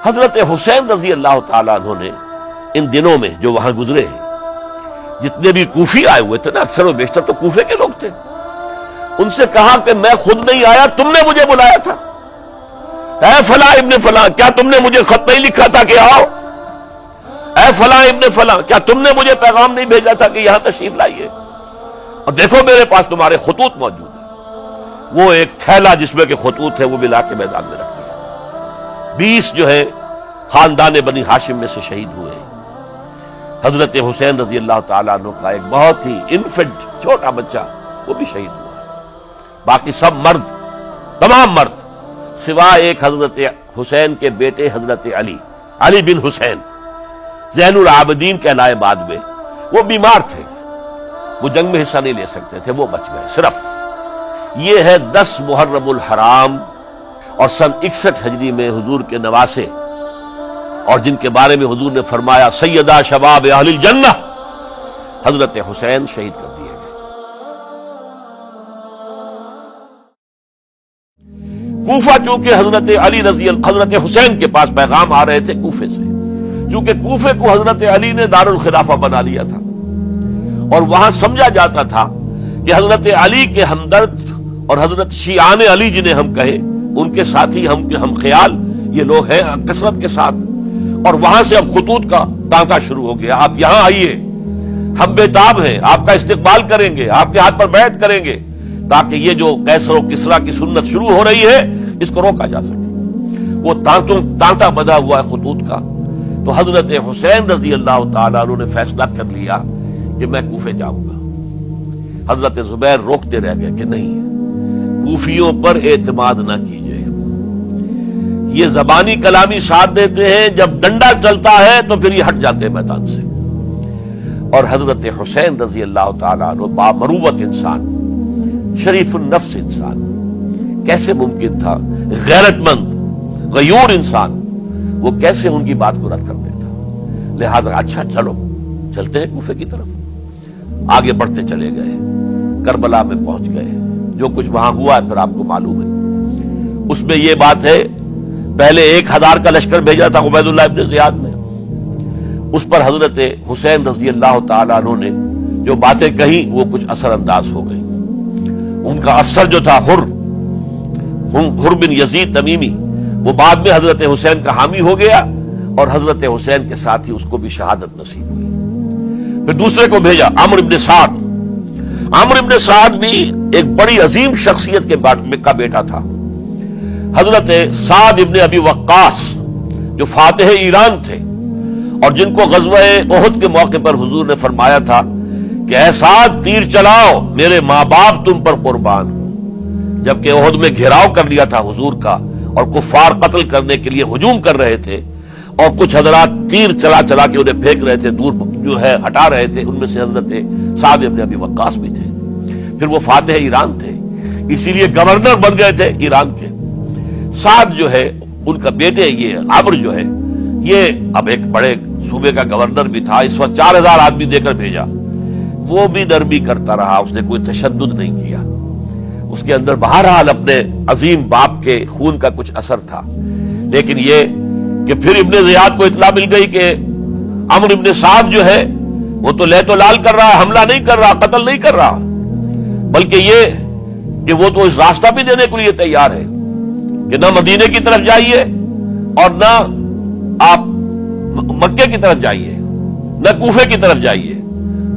حضرت حسین رضی اللہ تعالیٰ عنہ نے ان دنوں میں جو وہاں گزرے ہیں، جتنے بھی کوفی آئے ہوئے تھے نا، اکثر و بیشتر تو کوفے کے لوگ تھے، ان سے کہا کہ میں خود نہیں آیا، تم نے مجھے بلایا تھا، اے فلاں ابن فلاں، کیا تم نے مجھے خط نہیں لکھا تھا کہ آؤ؟ اے فلاں ابن فلاں، کیا تم نے مجھے پیغام نہیں بھیجا تھا کہ یہاں تشریف لائیے؟ اور دیکھو میرے پاس تمہارے خطوط موجود ہیں۔ وہ ایک تھیلا جس میں کہ خطوط ہے وہ بھی لا کے میدان میں رکھ دیا۔ 20 جو ہے خاندان بنی ہاشم میں سے شہید ہوئے ہیں۔ حضرت حسین رضی اللہ تعالیٰ عنہ کا ایک بہت ہی انفنٹ چھوٹا بچہ وہ بھی شہید ہوا ہے۔ باقی سب مرد، تمام مرد، سوائے ایک حضرت حسین کے بیٹے حضرت علی بن حسین زین العابدین کہلائے بعد میں، وہ بیمار تھے، وہ جنگ میں حصہ نہیں لے سکتے تھے، وہ بچ گئے صرف۔ یہ ہے 10 محرم الحرام اور سن 61 ہجری میں حضور کے نواسے، اور جن کے بارے میں حضور نے فرمایا سیدہ شباب اہل الجنہ، حضرت حسین شہید کر دیے گئے۔ کوفہ چونکہ حضرت حسین کے پاس پیغام آ رہے تھے کوفے سے، چونکہ کوفے کو حضرت علی نے دار الخلافہ بنا لیا تھا، اور وہاں سمجھا جاتا تھا کہ حضرت علی کے ہمدرد اور حضرت شیعان علی جنہیں ہم کہیں، ان کے ساتھی ہم خیال یہ لوگ ہیں کثرت کے ساتھ، اور وہاں سے اب خطوط کا تانتا شروع ہو گیا، آپ یہاں آئیے، ہم بےتاب ہیں، آپ کا استقبال کریں گے، آپ کے ہاتھ پر بیعت کریں گے، تاکہ یہ جو قیصر و کسریٰ کی سنت شروع ہو رہی ہے اس کو روکا جا سکے۔ وہ تانتا بنا ہوا ہے خطوط کا۔ تو حضرت حسین رضی اللہ تعالیٰ عنہ نے فیصلہ کر لیا کہ میں کوفے جاؤں گا۔ حضرت زبیر روکتے رہ گئے کہ نہیں، کوفیوں پر اعتماد نہ کیجیے، یہ زبانی کلامی ساتھ دیتے ہیں، جب ڈنڈا چلتا ہے تو پھر یہ ہٹ جاتے ہیں میدان سے۔ اور حضرت حسین رضی اللہ تعالیٰ عنہ بامروت انسان، شریف النفس انسان، کیسے ممکن تھا غیرت مند غیور انسان وہ کیسے ان کی بات کو رد کر دیتا؟ لہذا اچھا چلو چلتے ہیں کوفے کی طرف۔ آگے بڑھتے چلے گئے، کربلا میں پہنچ گئے، جو کچھ وہاں ہوا ہے پھر آپ کو معلوم ہے۔ اس میں یہ بات ہے، پہلے 1000 کا لشکر بھیجا تھا عبید اللہ ابن زیاد نے، اس پر حضرت حسین رضی اللہ تعالیٰ عنہ نے جو باتیں کہیں وہ کچھ اثر انداز ہو گئی۔ ان کا افسر جو تھا حر بن یزید تمیمی، وہ بعد میں حضرت حسین کا حامی ہو گیا، اور حضرت حسین کے ساتھ ہی اس کو بھی شہادت نصیب ہوئی۔ پھر دوسرے کو بھیجا عمرو بن سعد۔ عمرو بن سعد بھی ایک بڑی عظیم شخصیت کا بیٹا تھا، حضرت سعد ابن ابی وقاص جو فاتح ایران تھے، اور جن کو غزوہ احد کے موقع پر حضور نے فرمایا تھا کہ اے سعد تیر چلاؤ، میرے ماں باپ تم پر قربان ہوں۔ جبکہ احد میں گھیراؤ کر لیا تھا حضور کا، اور کفار قتل کرنے کے لیے ہجوم کر رہے تھے، اور کچھ حضرات تیر چلا چلا کے انہیں پھینک رہے تھے، دور جو ہے ہٹا رہے تھے، ان میں سے حضرت سعد ابن ابی وقاص بھی تھے۔ پھر وہ فاتح ایران تھے، اسی لیے گورنر بن گئے تھے ایران کے۔ سعد جو ہے ان کا بیٹے، یہ عمرو جو ہے، یہ اب ایک بڑے صوبے کا گورنر بھی تھا، اس وقت 4000 آدمی دے کر بھیجا۔ وہ بھی نرمی کرتا رہا، اس نے کوئی تشدد نہیں کیا، اس کے اندر بہرحال اپنے عظیم باپ کے خون کا کچھ اثر تھا۔ لیکن یہ کہ پھر ابن زیاد کو اطلاع مل گئی کہ عمرو ابن سعد جو ہے وہ تو لے تو لال کر رہا ہے، حملہ نہیں کر رہا، قتل نہیں کر رہا، بلکہ یہ کہ وہ تو اس راستہ بھی دینے کے لیے تیار ہے کہ نہ مدینے کی طرف جائیے اور نہ آپ مکے کی طرف جائیے، نہ کوفے کی طرف جائیے،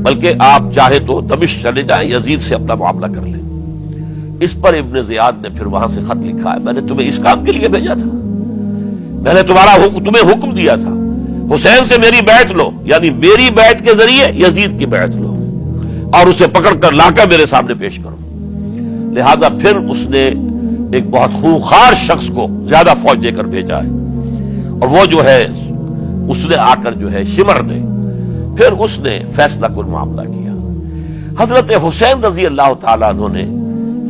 بلکہ آپ چاہے تو دمشق چلے جائیں، یزید سے اپنا معاملہ کر لیں۔ اس پر ابن زیاد نے پھر وہاں سے خط لکھا ہے، میں نے تمہیں اس کام کے لیے بھیجا تھا، میں نے تمہیں حکم دیا تھا حسین سے میری بیعت لو، یعنی میری بیعت کے ذریعے یزید کی بیعت لو، اور اسے پکڑ کر لا کر میرے سامنے پیش کرو۔ لہذا پھر اس نے ایک بہت خوخار شخص کو زیادہ فوج دے کر بھیجا ہے، اور وہ جو ہے اس نے آ کر جو ہے شمر نے پھر اس نے فیصلہ کن معاملہ کیا۔ حضرت حسین رضی اللہ تعالیٰ عنہ نے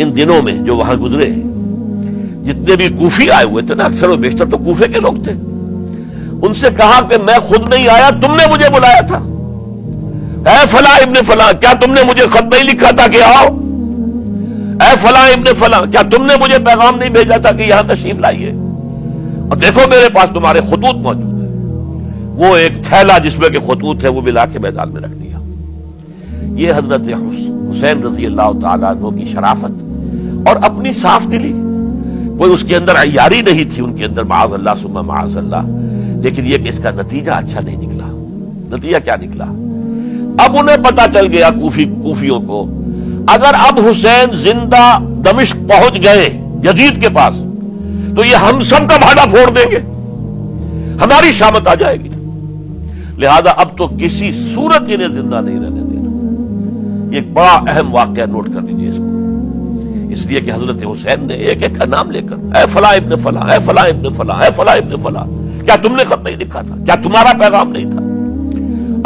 ان دنوں میں جو وہاں گزرے ہیں، جتنے بھی کوفی آئے ہوئے تھے نا، اکثر و بیشتر تو کوفے کے لوگ تھے، ان سے کہا کہ میں خود نہیں آیا، تم نے مجھے بلایا تھا، اے فلاں ابن فلاں، کیا تم نے مجھے خط نہیں لکھا تھا کہ آؤ؟ اے فلاں ابن فلاں، کیا تم نے مجھے پیغام نہیں بھیجا تھا کہ یہاں تشریف لائیے؟ اور دیکھو میرے پاس تمہارے خطوط موجود ہیں. وہ ایک تھیلا جس میں کہ خطوط تھے وہ بھی لا کے میدان میں رکھ دیا. یہ حضرت حسین رضی اللہ تعالیٰ عنہ کی شرافت اور اپنی صاف دلی. کوئی اس کے اندر عیاری نہیں تھی ان کے اندر، معاذ اللہ ثم معاذ اللہ. لیکن یہ کہ اس کا نتیجہ اچھا نہیں نکلا. نتیجہ کیا نکلا؟ اب انہیں پتا چل گیا کوفیوں کو، اگر اب حسین زندہ دمشق پہنچ گئے یزید کے پاس تو یہ ہم سب کا بھاڑا پھوڑ دیں گے، ہماری شامت آ جائے گی. لہذا اب تو کسی صورت انہیں زندہ نہیں رہنے دینا. یہ ایک بڑا اہم واقعہ، نوٹ کر لیجیے اس کو. اس لیے کہ حضرت حسین نے ایک ایک کا نام لے کر، اے فلاں ابن فلاں، اے فلاں ابن فلاں، اے فلاں ابن فلاں، کیا تم نے خط نہیں لکھا تھا؟ کیا تمہارا پیغام نہیں تھا؟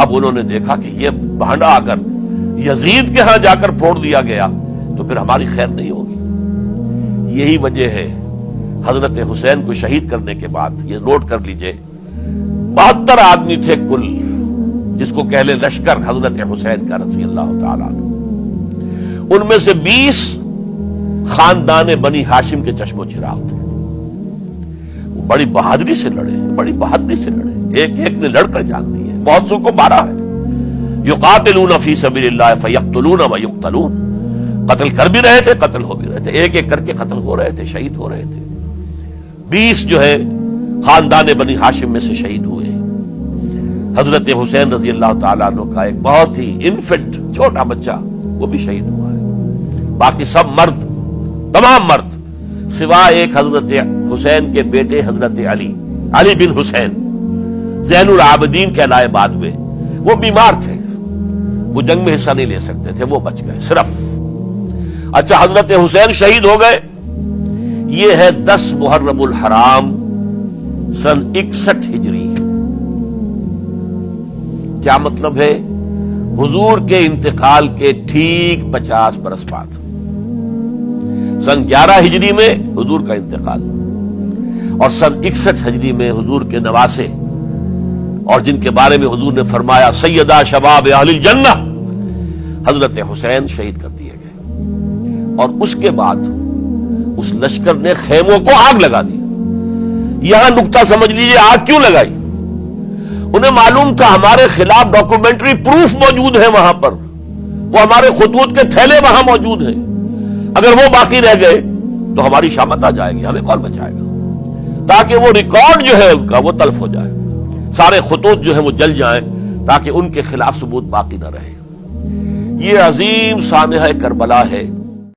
اب انہوں نے دیکھا کہ یہ بھانڈا اگر یزید کے ہاں جا کر پھوڑ دیا گیا تو پھر ہماری خیر نہیں ہوگی. یہی وجہ ہے حضرت حسین کو شہید کرنے کے بعد، یہ نوٹ کر لیجئے، 72 آدمی تھے کل، جس کو کہہ لیں لشکر حضرت حسین کا رضی اللہ تعالیٰ عنہ. ان میں سے 20 خاندان بنی ہاشم کے چشم و چراغ تھے. وہ بڑی بہادری سے لڑے، بڑی بہادری سے لڑے، ایک ایک نے لڑ کر جان دی ہے. بہت سو کو مارا ہے. یقاتلون فی سبیل اللہ فیقتلون ویقتلون، قتل کر بھی رہے تھے، قتل ہو بھی رہے تھے، ایک ایک کر کے قتل ہو رہے تھے، شہید ہو رہے تھے. 20 جو ہے خاندان بنی ہاشم میں سے شہید ہوئے. حضرت حسین رضی اللہ تعالیٰ عنہ کا ایک بہت ہی انفنٹ چھوٹا بچہ وہ بھی شہید ہوا ہے. باقی سب مرد، تمام مرد، سوائے ایک حضرت حسین کے بیٹے حضرت علی بن حسین زین العابدین کہلائے بعد میں. وہ بیمار تھے، وہ جنگ میں حصہ نہیں لے سکتے تھے، وہ بچ گئے صرف. اچھا، حضرت حسین شہید ہو گئے. یہ ہے 10 محرم الحرام سن 61 ہجری. کیا مطلب ہے؟ حضور کے انتقال کے ٹھیک 50 برس بعد، سن 11 ہجری میں حضور کا انتقال، اور سن 61 ہجری میں حضور کے نواسے اور جن کے بارے میں حضور نے فرمایا سیدہ شباب اہل الجنہ، حضرت حسین شہید کر دیے گئے. اور اس کے بعد اس لشکر نے خیموں کو آگ لگا دی. یہاں نقطہ سمجھ لیجیے، آگ کیوں لگائی؟ انہیں معلوم تھا ہمارے خلاف ڈاکومنٹری پروف موجود ہے وہاں پر، وہ ہمارے خطوط کے تھیلے وہاں موجود ہیں. اگر وہ باقی رہ گئے تو ہماری شامت آ جائے گی، ہمیں کون بچائے گا؟ تاکہ وہ ریکارڈ جو ہے ان کا وہ تلف ہو جائے، سارے خطوط جو ہیں وہ جل جائیں، تاکہ ان کے خلاف ثبوت باقی نہ رہے. یہ عظیم سانحہ کربلا ہے